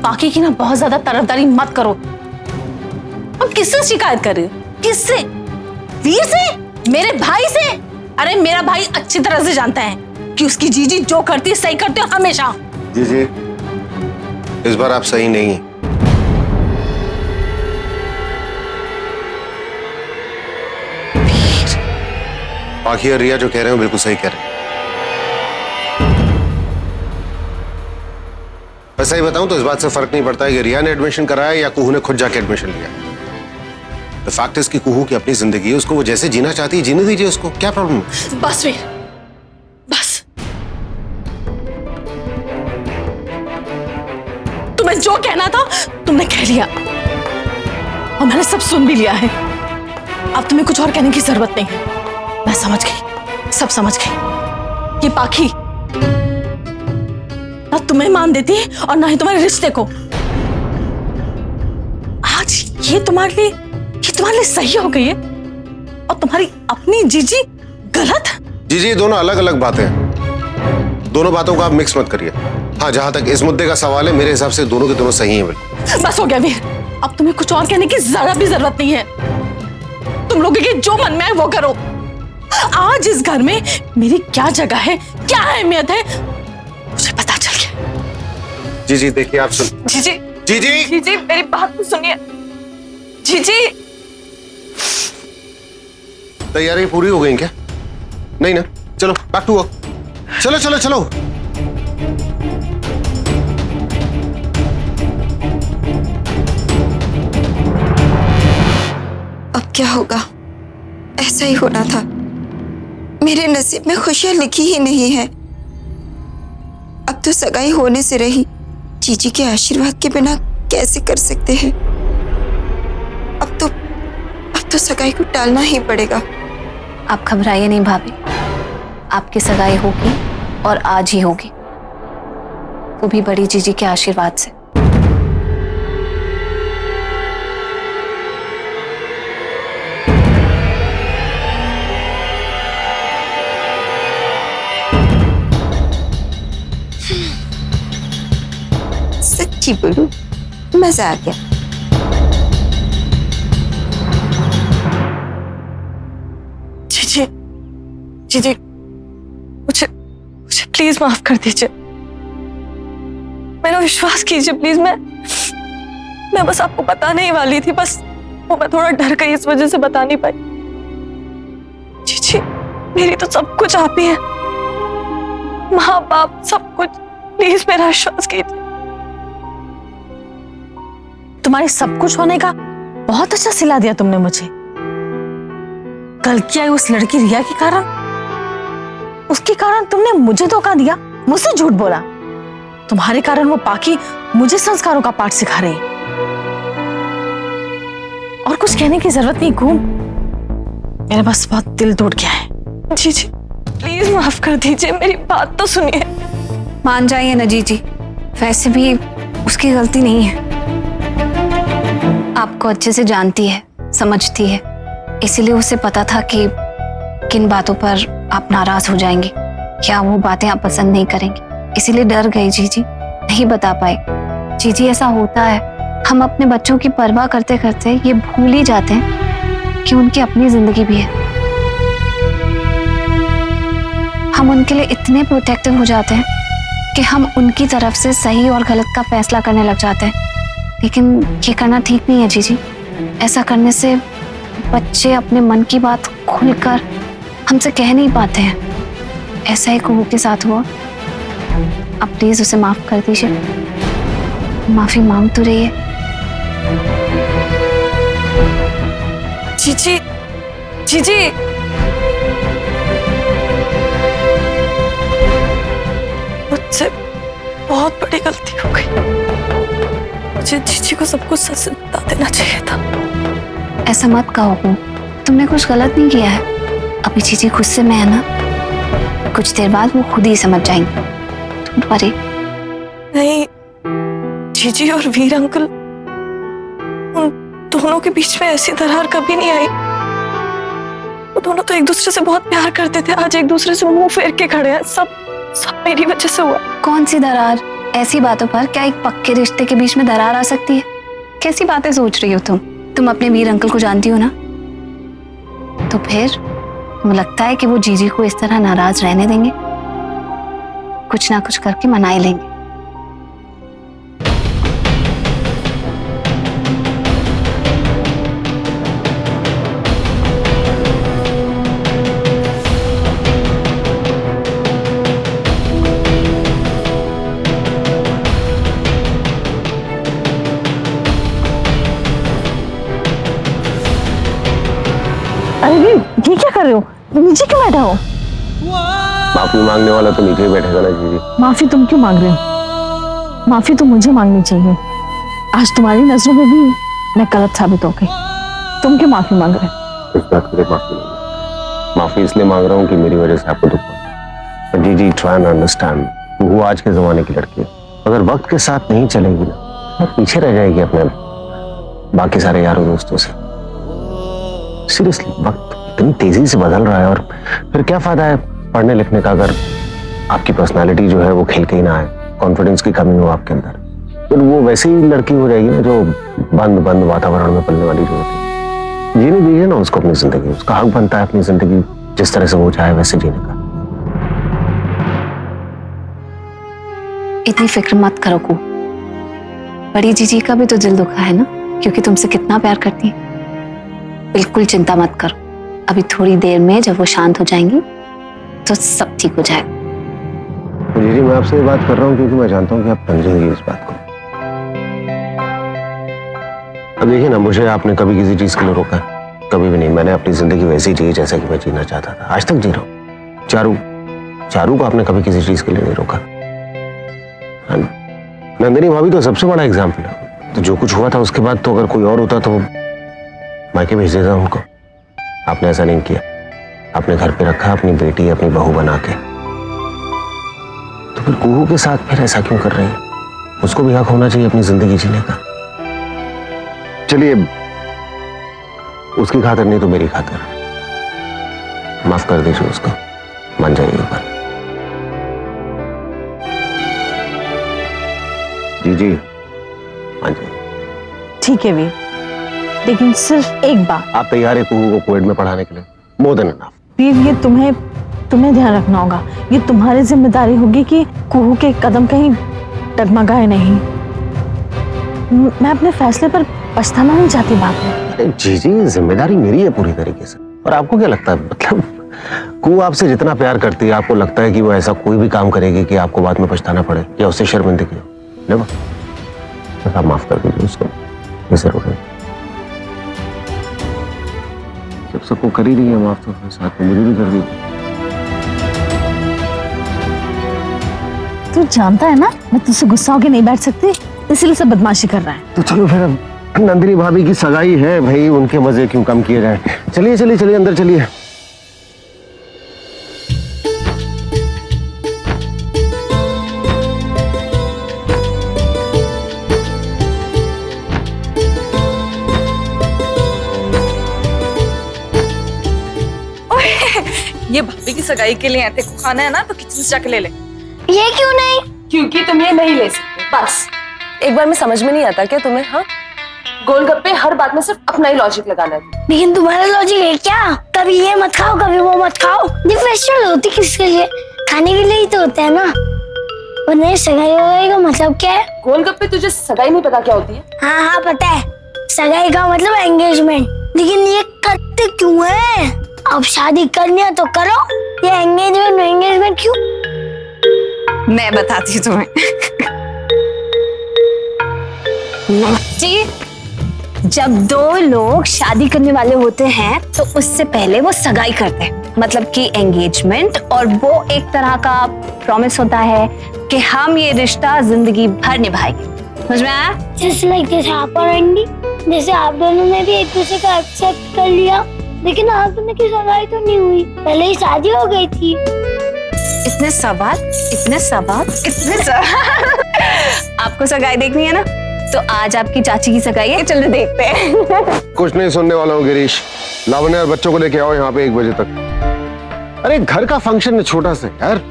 बाकी की ना बहुत ज्यादा तरफदारी मत करो। अब किससे शिकायत कर रही हो? किससे? वीर से? मेरे भाई से? अरे मेरा भाई अच्छी तरह से जानता है कि उसकी जीजी जो करती है सही करती है हमेशा। जीजी, इस बार आप सही नहीं है। बाकी और रिया जो कह रहे हो बिल्कुल सही कह रहे हैं। वैसा ही बताऊं तो इस बात से फर्क नहीं पड़ता है कि रिया ने एडमिशन कराया या कुहू ने खुद जाके एडमिशन लिया। द फैक्ट इज कि कुहू की अपनी जिंदगी है, उसको वो जैसे जीना चाहती है जीने दीजिए उसको, क्या प्रॉब्लम है? बस वीर, बस। तुम्हें जो कहना था तुमने कह लिया और मैंने सब सुन भी लिया है। अब तुम्हें कुछ और कहने की जरूरत नहीं है। मैं समझ गई, सब समझ गई। ये पाखी ना तुम्हें मान देती है और ना ही तुम्हारे रिश्ते को। आज ये तुम्हारे लिए सही हो गई है और तुम्हारी अपनी जीजी गलत। जीजी, दोनों अलग अलग बातें हैं, दोनों बातों को आप मिक्स मत करिए। हाँ, जहां तक इस मुद्दे का सवाल है मेरे हिसाब से दोनों के दोनों सही हैं। बिल्कुल बस हो गया वीर, अब तुम्हें कुछ और कहने की जरा भी जरूरत नहीं है। तुम लोगों के जो मन में है वो करो। आज इस घर में मेरी क्या जगह है, क्या अहमियत है, मुझे पता चल गया। जीजी देखिए, आप सुन। जीजी, जीजी, जीजी मेरी बात तो सुनिए। जीजी, तैयारी पूरी हो गई क्या? नहीं ना? चलो बैक टू वर्क। चलो चलो चलो। अब क्या होगा? ऐसा ही होना था। मेरे नसीब में खुशियां लिखी ही नहीं है। अब तो सगाई होने से रही, जीजी के आशीर्वाद के बिना कैसे कर सकते हैं? अब तो सगाई को टालना ही पड़ेगा। आप घबराइए नहीं भाभी, आपकी सगाई होगी और आज ही होगी, वो भी बड़ी जीजी के आशीर्वाद से। सच्ची बोलूं, मजा आ गया। जीजी, जीजी मुझे प्लीज माफ कर दीजिए। मेरा विश्वास कीजिए प्लीज। मैं बस आपको बताने ही वाली थी, बस वो मैं थोड़ा डर गई, इस वजह से बता नहीं पाई। जीजी, मेरी तो सब कुछ आप ही है, माँ बाप सब कुछ। प्लीज मेरा विश्वास कीजिए। तुम्हारे सब कुछ होने का बहुत अच्छा सिला दिया तुमने मुझे। कल की आई उस लड़की रिया के कारण, उसके कारण तुमने मुझे धोखा दिया, मुझसे झूठ बोला। तुम्हारे कारण वो पाखी मुझे संस्कारों का पाठ सिखा रही है। और कुछ कहने की जरूरत नहीं घूम, मेरा बस बहुत दिल टूट गया है। जीजी प्लीज माफ कर दीजिए, मेरी बात तो सुनिए। मान जाइए ना जीजी, वैसे भी उसकी गलती नहीं है। आपको अच्छे से जानती है, समझती है, इसीलिए उसे पता था कि किन बातों पर आप नाराज हो जाएंगे, क्या वो बातें आप पसंद नहीं करेंगे, इसीलिए डर गई जीजी, नहीं बता पाई। जीजी ऐसा होता है, हम अपने बच्चों की परवाह करते करते ये भूल ही जाते हैं कि उनकी अपनी जिंदगी भी है। हम उनके लिए इतने प्रोटेक्टिव हो जाते हैं कि हम उनकी तरफ से सही और गलत का फैसला करने लग जाते हैं, लेकिन ये करना ठीक नहीं है जीजी। ऐसा करने से बच्चे अपने मन की बात खुलकर हमसे कह नहीं पाते हैं। ऐसा ही कुहू के साथ हुआ। अब प्लीज उसे माफ कर दीजिए, माफी मांग तो रही है। जीजी, जीजी, मुझसे बहुत बड़ी गलती हो गई। मुझे जीजी को सब कुछ सच बता देना चाहिए था। ऐसा मत कहो, तुमने कुछ गलत नहीं किया है। अभी जीजी गुस्से में है ना, कुछ देर बाद वो खुद ही समझ जाएंगे। तुम परे नहीं, जीजी और वीर अंकल, उन दोनों के बीच में ऐसी दरार कभी नहीं आई। वो दोनों तो एक दूसरे से बहुत प्यार करते थे, आज एक दूसरे से मुंह फेर के खड़े हैं। सब मेरी वजह से हुआ। कौन सी दरार? ऐसी बातों पर क्या एक पक्के रिश्ते के बीच में दरार आ सकती है? कैसी बातें सोच रही हो तुम अपने वीर अंकल को जानती हो ना। तो फिर तुम्हें लगता है कि वो जीजी को इस तरह नाराज रहने देंगे? कुछ ना कुछ करके मना ही लेंगे। अरे ये क्या कर रहे हो? नीचे क्यों बैठा हो? माफी मांगने वाला तो नीचे ही बैठेगा ना जीजी। माफी तुम क्यों मांग रहे हो? माफी तो मुझे मांगनी चाहिए। आज तुम्हारी नजरों में भी मैं गलत साबित हो गई। तुम क्यों माफी मांग रहे हो? इस बात के लिए माफी नहीं, माफी इसलिए मांग रहा हूँ कि मेरी वजह से आपको दुख पहुंचा। पर जीजी ट्राई एंड अंडरस्टैंड, वो आज के जमाने की लड़की है। अगर वक्त के साथ नहीं चलेगी ना, तो पीछे रह जाएगी अपने बाकी सारे यारों दोस्तों से। सीरियसली, वक्त इतनी तेजी से बदल रहा है और फिर क्या फायदा है पढ़ने लिखने का अगर आपकी पर्सनालिटी जो है वो खिल के ही ना आए, कॉन्फिडेंस की कमी हो आपके अंदर। फिर वो वैसी ही लड़की हो जाएगी ना जो बंद बंद वातावरण में पलने वाली जो होती है। जीने दीजिए ना उसको अपनी जिंदगी, उसका हक बनता है अपनी जिंदगी जिस तरह से वो चाहे वैसे जीने का। इतनी फिक्र मत करो को, बड़ी जीजी का भी तो दिल दुखा है ना, क्योंकि तुमसे कितना प्यार करती है। बिल्कुल चिंता मत करो, अभी थोड़ी देर में जब वो शांत हो जाएंगी तो सब ठीक हो जाएगा। तो जीजी मैं आपसे ये बात कर रहा हूँ क्योंकि मैं जानता हूँ कि आप समझेंगे इस बात को। अब देखिए ना, मुझे आपने कभी किसी चीज के लिए रोका? कभी भी नहीं। मैंने अपनी जिंदगी वैसी जी जैसा कि मैं जीना चाहता था, आज तक जी रहा हूँ। चारू को आपने कभी किसी चीज के लिए नहीं रोका। नंदिनी भाभी तो सबसे बड़ा एग्जाम्पल है। तो जो कुछ हुआ था उसके बाद तो अगर कोई और होता तो मायके भेज देता उनको। आपने ऐसा नहीं किया, आपने घर पे रखा अपनी बेटी अपनी बहू बना के। तो फिर कुहू के साथ फिर ऐसा क्यों कर रही है? उसको भी हक होना चाहिए अपनी जिंदगी जीने का। चलिए, उसकी खातिर नहीं तो मेरी खातिर माफ कर दीजिए उसको, मान जाइए एक बार। जी मान जाइए। ठीक है वीर, लेकिन सिर्फ एक बार। आप तैयार है कुहू को कोविड में पढ़ाने के लिए? More than enough. वीर, ये तुम्हें ध्यान रखना होगा। ये तुम्हारी जिम्मेदारी होगी कि कुहू के कदम कहीं डगमगाए नहीं। मैं अपने फैसले पर पछताना नहीं चाहती बाद में। जी जिम्मेदारी मेरी है पूरी तरीके से। और आपको क्या लगता है, मतलब कुहू आपसे जितना प्यार करती है, आपको लगता है कि वो ऐसा कोई भी काम करेगी कि आपको बाद में पछताना पड़े या उससे शर्मिंदगी हो? नेवर। बस आप माफ कर दीजिए उसको, ये जरूर है। जब सबको कर ही रही है माफ तो फिर साथ में मुझे भी कर दीजिए। तू जानता है ना मैं तुझसे गुस्सा होकर नहीं बैठ सकती, इसलिए सब बदमाशी कर रहा है। तो चलो फिर, अब नंदिनी भाभी की सगाई है भाई, उनके मजे क्यों कम किए जाए। चलिए चलिए चलिए अंदर चलिए। ये भाभी की सगाई के लिए आते को खाना है ना, तो किचन से जाके ले ले। ये क्यों नहीं? क्योंकि तुम ये नहीं ले सकते, बस। एक बार में समझ में नहीं आता क्या तुम्हें? हाँ, गोलगप्पे हर बात में सिर्फ अपना ही लॉजिक लगाना है। लेकिन तुम्हारा लॉजिक है क्या? कभी ये मत खाओ कभी वो मत खाओ। ये फेस्टिवल होती किसके लिए? खाने के लिए ही तो होता है ना। और नहीं, सगाई वगाई का मतलब क्या है? गोलगप्पे, तुझे सगाई नहीं पता क्या होती है? हाँ हाँ पता है, सगाई का मतलब एंगेजमेंट। लेकिन ये करते क्यों है? अब शादी करनी है तो करो, ये एंगेजमेंट क्यों? मैं बताती हूँ तुम्हें। जी, जब दो लोग शादी करने वाले होते हैं तो उससे पहले वो सगाई करते हैं, मतलब कि एंगेजमेंट। और वो एक तरह का प्रॉमिस होता है कि हम ये रिश्ता जिंदगी भर निभाएंगे। समझ में आया? जैसे लाइक जैसे आप और आंटी, जैसे आप दोनों ने भी एक दूसरे का एक्सेप्ट कर लिया, लेकिन आप दोनों की सगाई तो नहीं हुई, पहले ही शादी हो गई थी। इतने सवाल। आपको सगाई देखनी है ना, तो आज आपकी चाची की सगाई है, चलो देखते हैं। कुछ नहीं सुनने वाला हूँ गिरीश। लावण्य और बच्चों को लेके आओ यहाँ पे 1 बजे तक। अरे घर का फंक्शन है छोटा सा यार।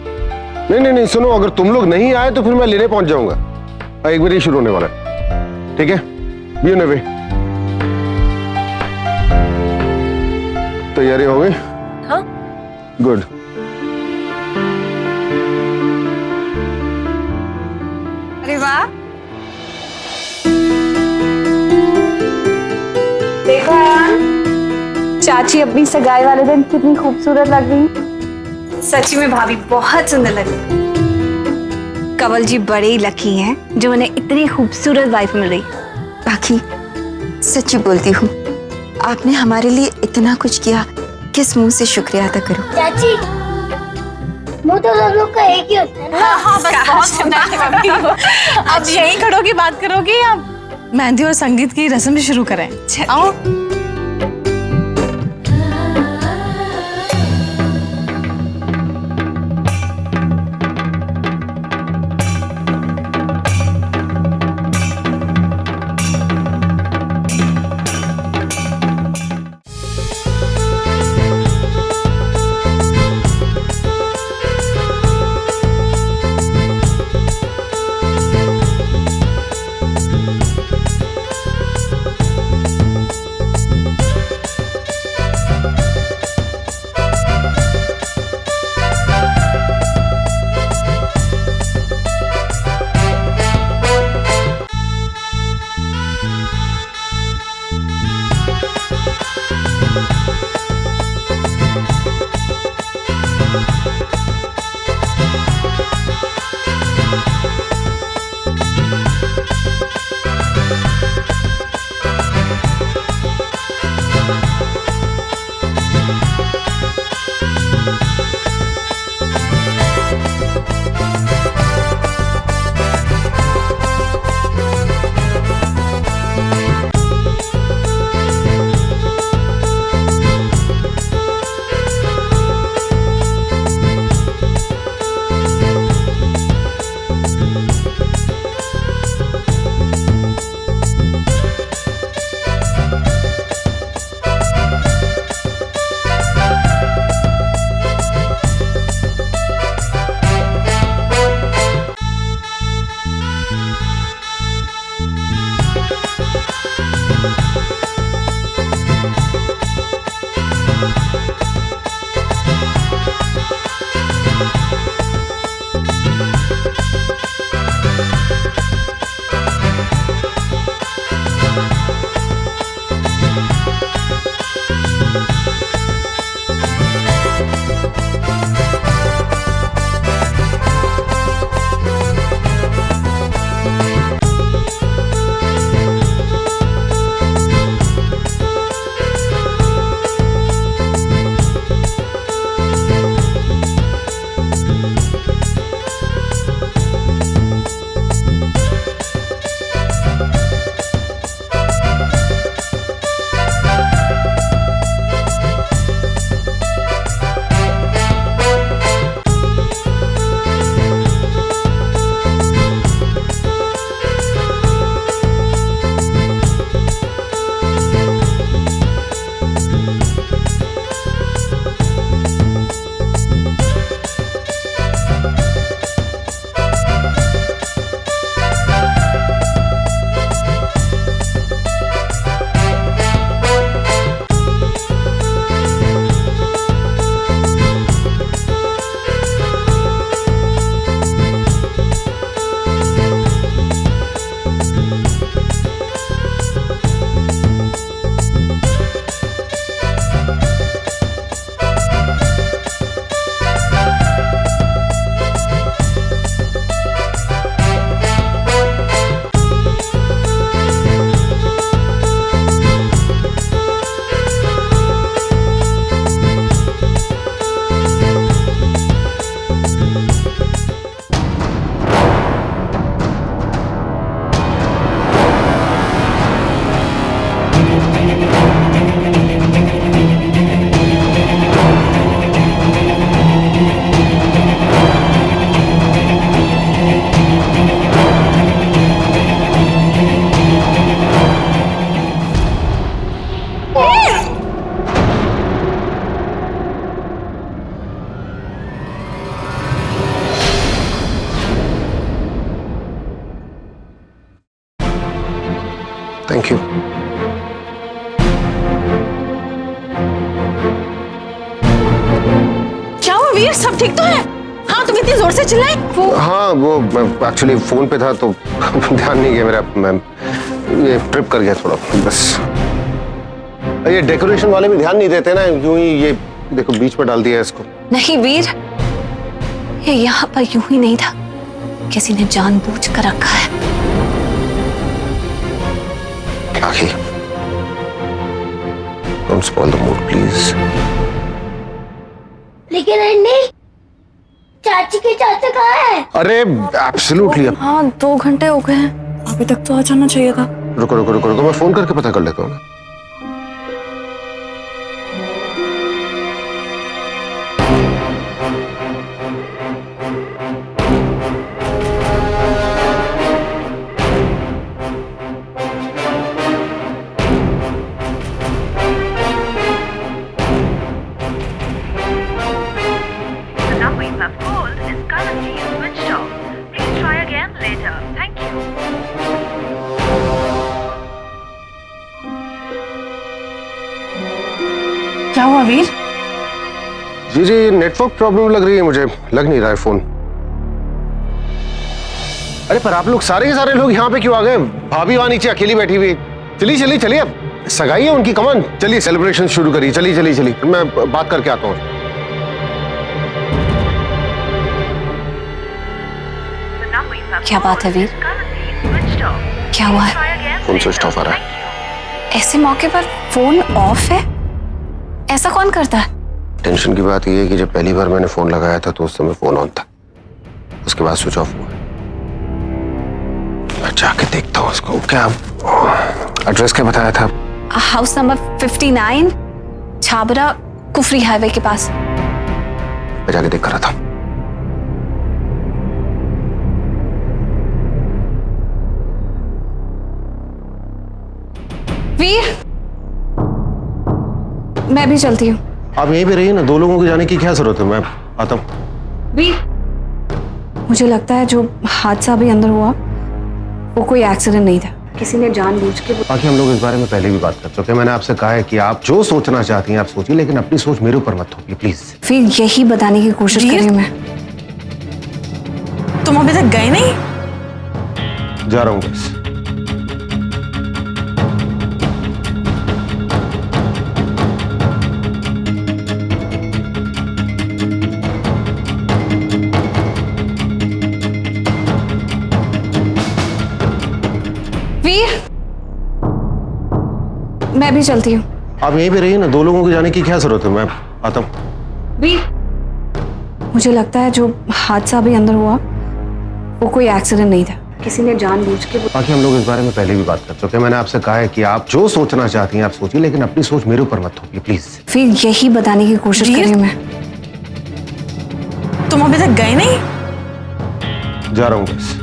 नहीं नहीं नहीं, सुनो, अगर तुम लोग नहीं आए तो फिर मैं लेने पहुंच जाऊंगा। एक बार ही शुरू होने वाला है, ठीक है? Be on way. तैयारी हो गई? हाँ। गुड। अरे वाह, देखो यार, चाची अपनी सगाई वाले दिन कितनी खूबसूरत लग रही। सच्ची में भाभी बहुत सुंदर लग रही। कंवल जी बड़े ही लकी हैं जो उन्हें इतनी खूबसूरत वाइफ मिल रही। बाकी सच्ची बोलती हूँ, आपने हमारे लिए इतना कुछ किया, किस मुंह से शुक्रिया अदा करूं। चाची मुंह तो सब लोग का एक ही होता है ना। हाँ बस बहुत सुंदर। अब यही खड़ोगी बात करोगी या मेहंदी और संगीत की रस्म भी शुरू करें? आओ। वीर सब ठीक तो है? हाँ तुम इतनी जोर से चिल्लाए। हाँ वो एक्चुअली फोन पे था तो ध्यान नहीं गया मेरा, मैं ये ट्रिप कर गया थोड़ा बस। ये डेकोरेशन वाले भी ध्यान नहीं देते ना, यूं ही ये देखो बीच में डाल दिया इसको। नहीं वीर, ये यहाँ पर यूं ही नहीं था, किसी ने जानबूझ कर रखा है। आखिर don't spoil the mood please. लेकिन आंटी, चाची के चाचा कहाँ है? अरे एब्सोल्युटली। हाँ 2 घंटे हो गए हैं, अभी तक तो आ जाना चाहिए था। रुको रुको रुको रुको, मैं फोन करके पता कर लेता हूँ। The number you have called is currently switched off. Please try again later. Thank you. क्या हुआ वीर? जी जी नेटवर्क प्रॉब्लम लग रही है मुझे, लग नहीं रहा है फोन। अरे पर आप लोग सारे के सारे लोग यहाँ पे क्यों आ गए? भाभी वहां नीचे अकेली बैठी हुई। चलिए चलिए चलिए, अब सगाई है उनकी, कमान चलिए सेलिब्रेशन शुरू करिए। चलिए चलिए चलिए, मैं बात करके आता हूँ। The number you have क्या बात है called Veer? is currently switched off. क्या हुआ है? Try again phone later. Switch off आ रहा है। Thank you. ऐसे मौके पर फोन ऑफ है? ऐसा कौन करता है? टेंशन की बात यह है कि जब पहली बार मैंने फोन लगाया था तो उस समय फोन ऑन था, उसके बाद स्विच ऑफ हुआ। मैं जाके देखता हूँ उसको। क्या एड्रेस क्या बताया था? House number 59, Chhabra Kufri highway के पास। मैं जाके देख कर रहा था। वीर, मैं भी चलती हूँ। आप यहीं पे रहिए ना, 2 लोगों के जाने की क्या जरूरत है, मैं आता हूँ। वीर, मुझे लगता है जो हादसा अभी अंदर हुआ वो कोई एक्सीडेंट नहीं था, किसी ने जानबूझ के। बाकी हम लोग इस बारे में पहले भी बात कर चुके हैं। मैंने आपसे कहा है कि आप जो सोचना चाहती हैं आप सोचिए, लेकिन अपनी सोच मेरे ऊपर मत थोपिए प्लीज। फिर यही बताने की कोशिश कर रही हूँ मैं। तुम अभी तक गए नहीं? जा रहा हूँ बस। वीर, मैं भी चलती हूँ। आप यहीं पे रहिए ना, 2 लोगों के जाने की क्या जरूरत है, मैं आता हूँ। वीर, मुझे लगता है जो हादसा अभी अंदर हुआ वो कोई एक्सीडेंट नहीं था, किसी ने जानबूझ के। बाकी हम लोग इस बारे में पहले भी बात कर चुके हैं। मैंने आपसे कहा है कि आप जो सोचना चाहती हैं आप सोचिए, लेकिन अपनी सोच मेरे ऊपर मत थोपिए प्लीज। फिर यही बताने की कोशिश कर रही हूँ मैं। तुम अभी तक गए नहीं? जा रहा हूँ बस।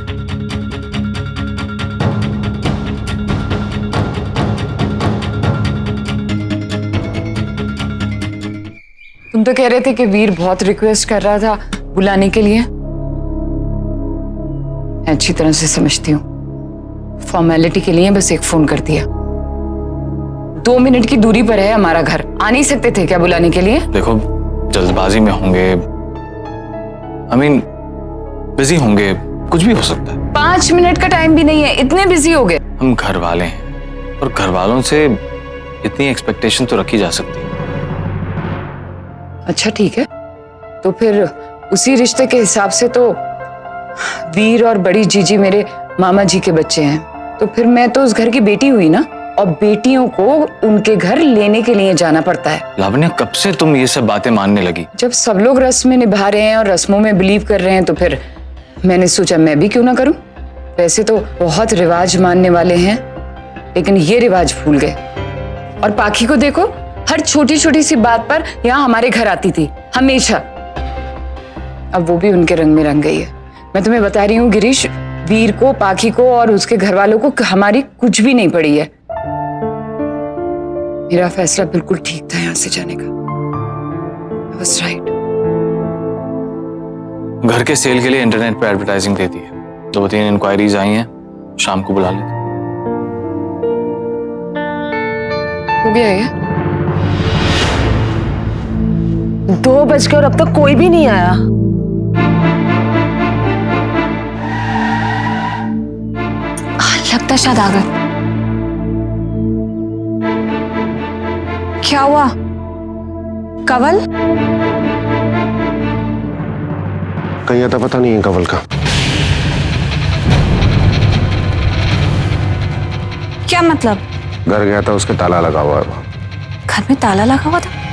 तुम तो कह रहे थे कि वीर बहुत रिक्वेस्ट कर रहा था बुलाने के लिए। मैं अच्छी तरह से समझती हूँ, फॉर्मेलिटी के लिए बस एक फोन कर दिया। 2 मिनट की दूरी पर है हमारा घर, आ नहीं सकते थे क्या बुलाने के लिए? देखो जल्दबाजी में होंगे, आई मीन बिजी होंगे, कुछ भी हो सकता है। 5 मिनट का टाइम भी नहीं है, इतने बिजी हो गए। हम घर वाले हैं और घर वालों से इतनी एक्सपेक्टेशन तो रखी जा सकती है। अच्छा ठीक है, तो फिर उसी रिश्ते के हिसाब से तो वीर और बड़ी जीजी मेरे मामा जी के बच्चे हैं, तो फिर मैं तो उस घर की बेटी हुई ना, और बेटियों को उनके घर लेने के लिए जाना पड़ता है। लावण्या कब से तुम ये सब बातें मानने लगी? जब सब लोग रस्में निभा रहे हैं और रस्मों में बिलीव कर रहे हैं तो फिर मैंने सोचा मैं भी क्यों ना करूं। वैसे तो बहुत रिवाज मानने वाले हैं, लेकिन ये रिवाज भूल गए। और पाखी को देखो, हर छोटी छोटी सी बात पर यहाँ हमारे घर आती थी हमेशा। अब वो भी उनके रंग में रंग गई है। मैं तुम्हें बता रही हूँ गिरीश, वीर को, पाखी को और उसके घर वालों को हमारी कुछ भी नहीं पड़ी है। मेरा फैसला बिल्कुल ठीक था यहाँ से जाने का। I was right. घर के सेल के लिए इंटरनेट पे एडवर्टाइजिंग देती है, 2-3 इंक्वायरीज आई हैं, शाम को बुला लेते। हो गया ये? 2 बज गए और अब तक कोई भी नहीं आया। लगता है शायद आ गए। क्या हुआ कंवल? कहीं आता पता नहीं है कंवल का। क्या मतलब? घर गया था, उसके ताला लगा हुआ है। घर में ताला लगा हुआ था?